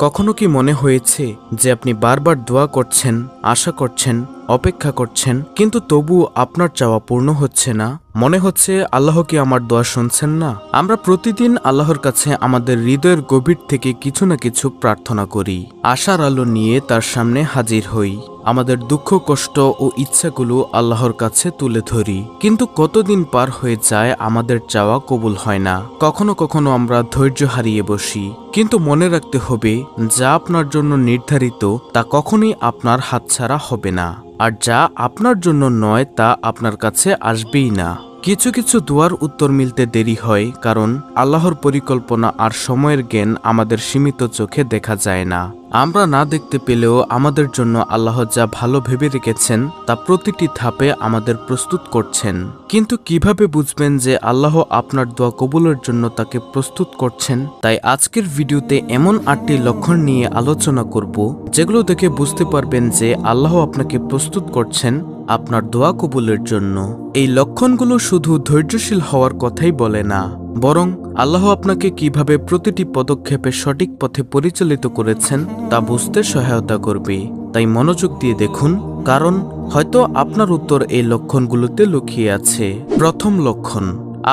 কখনো কি মনে হয়েছে যে আপনি বারবার দোয়া করছেন, আশা করছেন, অপেক্ষা করছেন, কিন্তু তবুও আপনার চাওয়া পূর্ণ হচ্ছে না? মনে হচ্ছে আল্লাহ কি আমার দোয়া শুনছেন না? আমরা প্রতিদিন আল্লাহর কাছে আমাদের হৃদয়ের গভীর থেকে কিছু না কিছু প্রার্থনা করি, আশার আলো নিয়ে তার সামনে হাজির হই, আমাদের দুঃখ কষ্ট ও ইচ্ছাগুলো আল্লাহর কাছে তুলে ধরি। কিন্তু কতদিন পার হয়ে যায় আমাদের চাওয়া কবুল হয় না। কখনো কখনো আমরা ধৈর্য হারিয়ে বসি। কিন্তু মনে রাখতে হবে, যা আপনার জন্য নির্ধারিত তা কখনোই আপনার হাতছাড়া হবে না, আর যা আপনার জন্য নয় তা আপনার কাছে আসবেই না। কিছু কিছু দোয়ার উত্তর মিলতে দেরি হয়, কারণ আল্লাহর পরিকল্পনা আর সময়ের জ্ঞান আমাদের সীমিত চোখে দেখা যায় না। আমরা না দেখতে পেলেও আমাদের জন্য আল্লাহ যা ভালো ভেবে রেখেছেন তা প্রতিটি ধাপে আমাদের প্রস্তুত করছেন। কিন্তু কিভাবে বুঝবেন যে আল্লাহ আপনার দোয়া কবুলের জন্য তাকে প্রস্তুত করছেন? তাই আজকের ভিডিওতে এমন 8টি লক্ষণ নিয়ে আলোচনা করব, যেগুলো দেখে বুঝতে পারবেন যে আল্লাহ আপনাকে প্রস্তুত করছেন আপনার দোয়া কবুলের জন্য। এই লক্ষণগুলো শুধু ধৈর্যশীল হওয়ার কথাই বলে না, বরং আল্লাহ আপনাকে কিভাবে প্রতিটি পদক্ষেপে সঠিক পথে পরিচালিত করেছেন তা বুঝতে সহায়তা করবে। তাই মনোযোগ দিয়ে দেখুন, কারণ হয়তো আপনার উত্তর এই লক্ষণগুলোতে লুকিয়ে আছে। প্রথম লক্ষণ,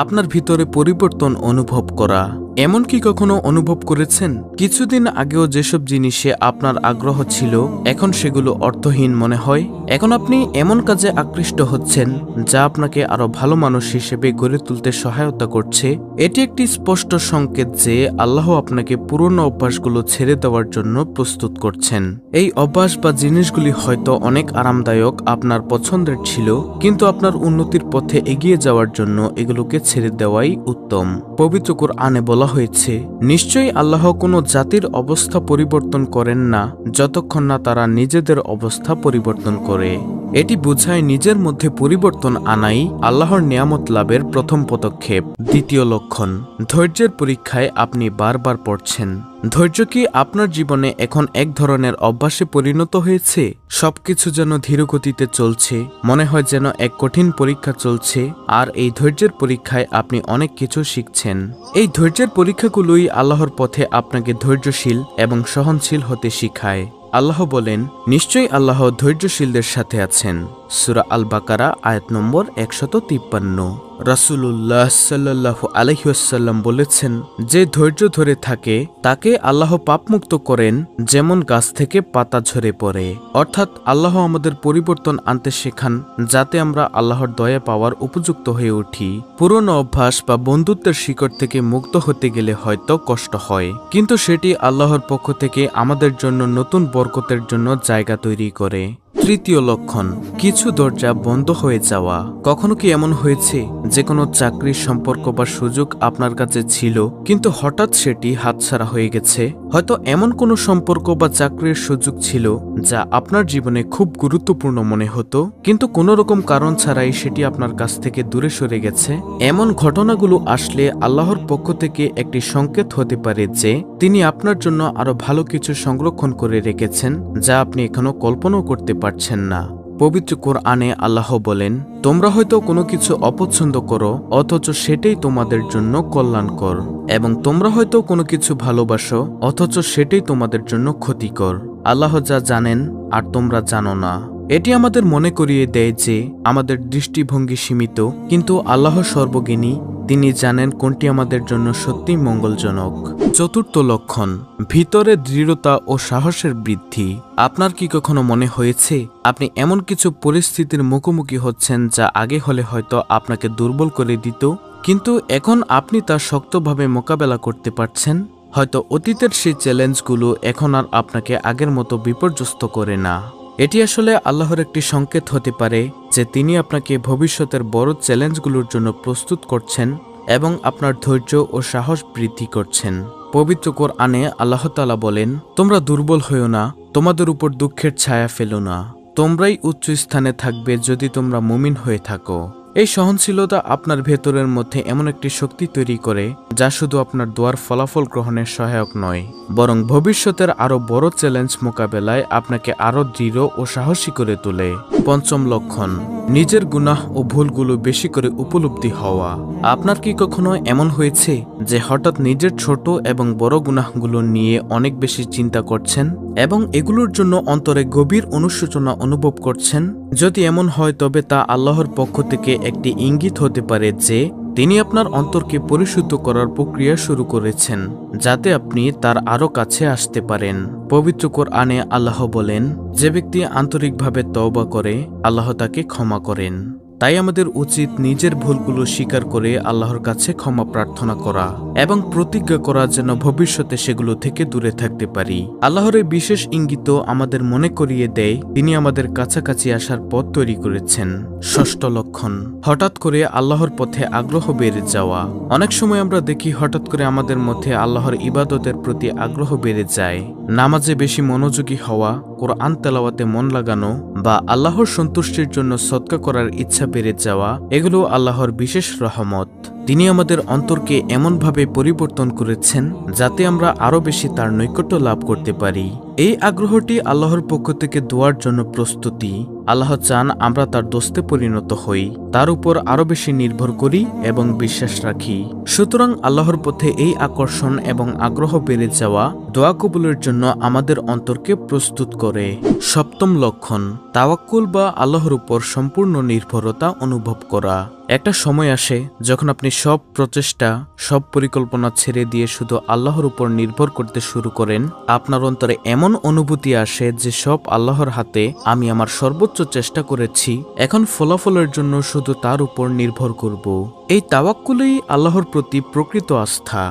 আপনার ভিতরে পরিবর্তন অনুভব করা। এমন কি কখনো অনুভব করেছেন কিছুদিন আগেও যেসব জিনিসে আপনার আগ্রহ ছিল এখন সেগুলো অর্থহীন মনে হয়? এখন আপনি এমন কাজে আকৃষ্ট হচ্ছেন যা আপনাকে আরো ভালো মানুষ হিসেবে গড়ে তুলতে সহায়তা করছে। এটি একটি স্পষ্ট সংকেত যে আল্লাহ আপনাকে পুরনো অভ্যাসগুলো ছেড়ে দেওয়ার জন্য প্রস্তুত করছেন। এই অভ্যাস বা জিনিসগুলি হয়তো অনেক আরামদায়ক, আপনার পছন্দের ছিল, কিন্তু আপনার উন্নতির পথে এগিয়ে যাওয়ার জন্য এগুলোকে ছেড়ে দেওয়াই উত্তম। পবিত্র কুরআনে বলা হয়েছে, নিশ্চয়ই আল্লাহ কোনো জাতির অবস্থা পরিবর্তন করেন না যতক্ষণ না তারা নিজেদের অবস্থা পরিবর্তন করে। এটি বোঝায় নিজের মধ্যে পরিবর্তন আনাই আল্লাহর নিয়ামত লাভের প্রথম পদক্ষেপ। দ্বিতীয় লক্ষণ, ধৈর্যের পরীক্ষায় আপনি বারবার পড়ছেন। ধৈর্য কি আপনার জীবনে এখন এক ধরনের অভ্যাসে পরিণত হয়েছে? সবকিছু যেন ধীরগতিতে চলছে, মনে হয় যেন এক কঠিন পরীক্ষা চলছে, আর এই ধৈর্যের পরীক্ষায় আপনি অনেক কিছু শিখছেন। এই ধৈর্যের পরীক্ষাগুলোই আল্লাহর পথে আপনাকে ধৈর্যশীল এবং সহনশীল হতে শিখায়। আল্লাহ বলেন, নিশ্চয়ই আল্লাহ ধৈর্যশীলদের সাথে আছেন। সূরা আল বাকারা আয়াত নম্বর 153। রাসূলুল্লাহ সাল্লাল্লাহু আলাইহি ওয়াসাল্লাম বলেছেন, যে ধৈর্য ধরে থাকে তাকে আল্লাহ পাপমুক্ত করেন যেমন গাছ থেকে পাতা ঝরে পড়ে। অর্থাৎ আল্লাহ আমাদের পরিবর্তন আনতে শেখান যাতে আমরা আল্লাহর দয়া পাওয়ার উপযুক্ত হয়ে উঠি। পুরনো অভ্যাস বা বন্ধুত্বের শিকড় থেকে মুক্ত হতে গেলে হয়তো কষ্ট হয়, কিন্তু সেটি আল্লাহর পক্ষ থেকে আমাদের জন্য নতুন বরকতের জন্য জায়গা তৈরি করে। তৃতীয় লক্ষণ, কিছু দরজা বন্ধ হয়ে যাওয়া। কখনো কি এমন হয়েছে যে কোনো চাকরির সম্পর্ক বা সুযোগ আপনার কাছে ছিল, কিন্তু হঠাৎ সেটি হাতছাড়া হয়ে গেছে? হয়তো এমন কোনো সম্পর্ক বা চাকরির সুযোগ ছিল যা আপনার জীবনে খুব গুরুত্বপূর্ণ মনে হতো, কিন্তু কোনো রকম কারণ ছাড়াই সেটি আপনার কাছ থেকে দূরে সরে গেছে। এমন ঘটনাগুলো আসলে আল্লাহর পক্ষ থেকে একটি সংকেত হতে পারে যে তিনি আপনার জন্য আরো ভালো কিছু সংরক্ষণ করে রেখেছেন যা আপনি এখনো কল্পনাও করতে পারছেন না। পবিত্র কোরআনে আল্লাহ বলেন, তোমরা হয়তো কোনো কিছু অপছন্দ করো অথচ সেটাই তোমাদের জন্য কল্যাণকর, এবং তোমরা হয়তো কোনো কিছু ভালোবাসো অথচ সেটাই তোমাদের জন্য ক্ষতিকর। আল্লাহ যা জানেন আর তোমরা জানো না। এটি আমাদের মনে করিয়ে দেয় যে আমাদের দৃষ্টিভঙ্গি সীমিত, কিন্তু আল্লাহ সর্বজ্ঞানী, তিনি জানেন কোনটি আমাদের জন্য সত্যি মঙ্গলজনক। চতুর্থ লক্ষণ, ভিতরে দৃঢ়তা ও সাহসের বৃদ্ধি। আপনার কি কখনো মনে হয়েছে আপনি এমন কিছু পরিস্থিতির মুখোমুখি হচ্ছেন যা আগে হলে হয়তো আপনাকে দুর্বল করে দিত, কিন্তু এখন আপনি তা শক্তভাবে মোকাবেলা করতে পারছেন? হয়তো অতীতের সেই চ্যালেঞ্জগুলো এখন আর আপনাকে আগের মতো বিপর্যস্ত করে না। এটি আসলে আল্লাহর একটি সংকেত হতে পারে যে তিনি আপনাকে ভবিষ্যতের বড় চ্যালেঞ্জগুলোর জন্য প্রস্তুত করছেন এবং আপনার ধৈর্য ও সাহস বৃদ্ধি করছেন। পবিত্র কোরআনে আল্লাহ তাআলা বলেন, তোমরা দুর্বল হইও না, তোমাদের উপর দুঃখের ছায়া ফেলো না, তোমরাই উচ্চ স্থানে থাকবে যদি তোমরা মুমিন হয়ে থাকো। এই সহনশীলতা আপনার ভেতরের মধ্যে এমন একটি শক্তি তৈরি করে যা শুধু আপনার দোয়ার ফলাফল গ্রহণের সহায়ক নয়, বরং ভবিষ্যতের আরো বড় চ্যালেঞ্জ মোকাবেলায় আপনাকে আরো দৃঢ় ও সাহসী করে তোলে। পঞ্চম লক্ষণ, নিজের গুনাহ ও ভুলগুলো বেশি করে উপলব্ধি হওয়া। আপনার কি কখনো এমন হয়েছে যে হঠাৎ নিজের ছোট এবং বড় গুনাহগুলো নিয়ে অনেক বেশি চিন্তা করছেন এবং এগুলোর জন্য অন্তরে গভীর অনুশোচনা অনুভব করছেন? যদি এমন হয় তবে তা আল্লাহর পক্ষ থেকে একটি ইঙ্গিত হতে পারে যে তিনি আপনার অন্তরকে পরিশুদ্ধ করার প্রক্রিয়া শুরু করেছেন, যাতে আপনি তার আরও কাছে আসতে পারেন। পবিত্র কোরআনে আল্লাহ বলেন, যে ব্যক্তি আন্তরিকভাবে তওবা করে আল্লাহ তাকে ক্ষমা করেন। তাই আমাদের উচিত নিজের ভুলগুলো স্বীকার করে আল্লাহর কাছে ক্ষমা প্রার্থনা করা এবং প্রতিজ্ঞা করা যেন ভবিষ্যতে সেগুলো থেকে দূরে থাকতে পারি। আল্লাহর এই বিশেষ ইঙ্গিত আমাদের মনে করিয়ে দেয় তিনি আমাদের কাছাকাছি আসার পথ তৈরি করেছেন। ষষ্ঠ লক্ষণ, হঠাৎ করে আল্লাহর পথে আগ্রহ বেড়ে যাওয়া। অনেক সময় আমরা দেখি হঠাৎ করে আমাদের মধ্যে আল্লাহর ইবাদতের প্রতি আগ্রহ বেড়ে যায়। নামাজে বেশি মনোযোগী হওয়া, কোরআন তেলাওয়াতে মন লাগানো বা আল্লাহর সন্তুষ্টির জন্য সদকা করার ইচ্ছা বেড়ে যাওয়া, এগুলো আল্লাহর বিশেষ রহমত। তিনি আমাদের অন্তরকে এমনভাবে পরিবর্তন করেছেন যাতে আমরা আরও বেশি তার নৈকট্য লাভ করতে পারি। এই আগ্রহটি আল্লাহর পক্ষ থেকে দোয়ার জন্য প্রস্তুতি। আল্লাহ চান আমরা তার দোস্তে পরিণত হই, তার উপর আরও বেশি নির্ভর করি এবং বিশ্বাস রাখি। সুতরাং আল্লাহর পথে এই আকর্ষণ এবং আগ্রহ বেড়ে যাওয়া দোয়া কবুলের জন্য আমাদের অন্তরকে প্রস্তুত করে। সপ্তম লক্ষণ, তাওয়াক্কুল বা আল্লাহর উপর সম্পূর্ণ নির্ভরতা অনুভব করা। একটা সময় আসে যখন আপনি সব প্রচেষ্টা, সব পরিকল্পনা ছেড়ে দিয়ে শুধু আল্লাহর উপর নির্ভর করতে শুরু করেন। আপনার অন্তরে এমন অনুভূতি আসে যে সব আল্লাহর হাতে, আমি আমার সর্বোচ্চ চেষ্টা করেছি, এখন ফলাফলের জন্য শুধু তার উপর নির্ভর করব। এই তাওয়াক্কুলই আল্লাহর প্রতি প্রকৃত আস্থা,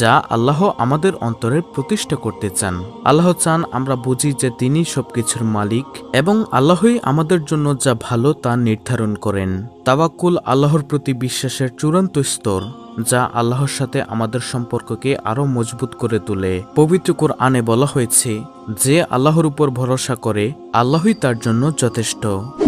যা আল্লাহ আমাদের অন্তরে প্রতিষ্ঠা করতে চান। আল্লাহ চান আমরা বুঝি যে তিনি সবকিছুর মালিক এবং আল্লাহই আমাদের জন্য যা ভালো তা নির্ধারণ করেন। তাওয়াক্কুল আল্লাহর প্রতি বিশ্বাসের চূড়ান্ত স্তর, যা আল্লাহর সাথে আমাদের সম্পর্ককে আরো মজবুত করে তোলে। পবিত্র কোরআনে বলা হয়েছে, যে আল্লাহর উপর ভরসা করে আল্লাহই তার জন্য যথেষ্ট।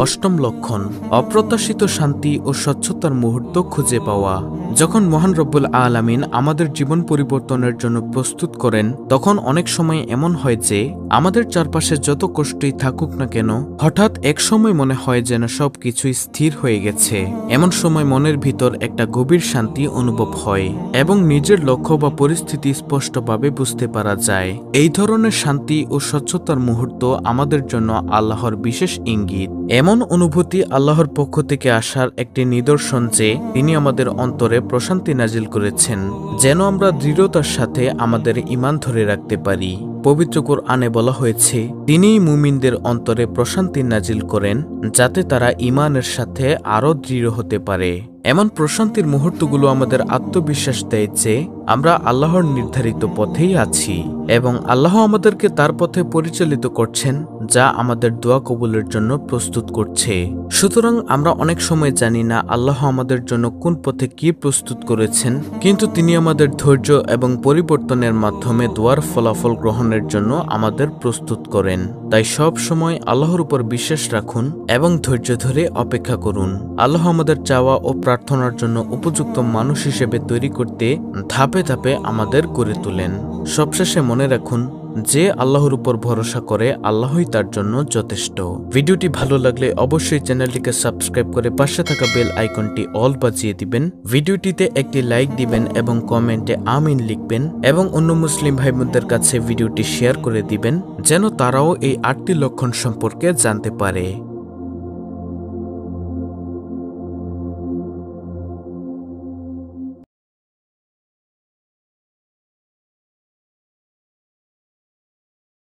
অষ্টম লক্ষণ, অপ্রত্যাশিত শান্তি ও স্বচ্ছতার মুহূর্ত খুঁজে পাওয়া। যখন মহান রব্বুল আলামিন আমাদের জীবন পরিবর্তনের জন্য প্রস্তুত করেন, তখন অনেক সময় এমন হয় যে আমাদের চারপাশে যত কষ্টই থাকুক না কেন, হঠাৎ এক সময় মনে হয় যেন সব কিছুই স্থির হয়ে গেছে। এমন সময় মনের ভিতর একটা গভীর শান্তি অনুভব হয় এবং নিজের লক্ষ্য বা পরিস্থিতি স্পষ্টভাবে বুঝতে পারা যায়। এই ধরনের শান্তি ও স্বচ্ছতার মুহূর্ত আমাদের জন্য আল্লাহর বিশেষ ইঙ্গিত। এমন অনুভূতি আল্লাহর পক্ষ থেকে আসার একটি নিদর্শন যে তিনি আমাদের অন্তরে প্রশান্তি নাজিল করেছেন, যেন আমরা দৃঢ়তার সাথে আমাদের ঈমান ধরে রাখতে পারি। পবিত্র কোরআনে বলা হয়েছে, তিনিই মুমিনদের অন্তরে প্রশান্তি নাজিল করেন যাতে তারা ঈমানের সাথে আরো দৃঢ় হতে পারে। এমন প্রশান্তির মুহূর্তগুলো আমাদের আত্মবিশ্বাস দেয় যে আমরা আল্লাহর নির্ধারিত পথেই আছি এবং আল্লাহ আমাদেরকে তার পথে পরিচালিত করছেন, যা আমাদের দোয়া কবুলের জন্য প্রস্তুত করছে। সুতরাং আমরা অনেক সময় জানি না আল্লাহ আমাদের জন্য কোন পথে কি প্রস্তুত করেছেন, কিন্তু তিনি আমাদের ধৈর্য এবং পরিবর্তনের মাধ্যমে দোয়ার ফলাফল গ্রহণের জন্য আমাদের প্রস্তুত করেন। তাই সব সময় আল্লাহর উপর বিশ্বাস রাখুন এবং ধৈর্য ধরে অপেক্ষা করুন। আল্লাহ আমাদের চাওয়া ও প্রার্থনার জন্য উপযুক্ত মানুষ হিসেবে তৈরি করতে ধাপে ধাপে আমাদের গড়ে তোলেন। সবশেষে মনে রাখুন, যে আল্লাহর উপর ভরসা করে আল্লাহই তার জন্য যথেষ্ট। ভিডিওটি ভালো লাগলে অবশ্যই চ্যানেলটিকে সাবস্ক্রাইব করে পাশে থাকা বেল আইকনটি অল বাজিয়ে দিবেন। ভিডিওটিতে একটি লাইক দিবেন এবং কমেন্টে আমিন লিখবেন এবং অন্য মুসলিম ভাই বোনদের কাছে ভিডিওটি শেয়ার করে দিবেন, যেন তারাও এই 8টি লক্ষণ সম্পর্কে জানতে পারে।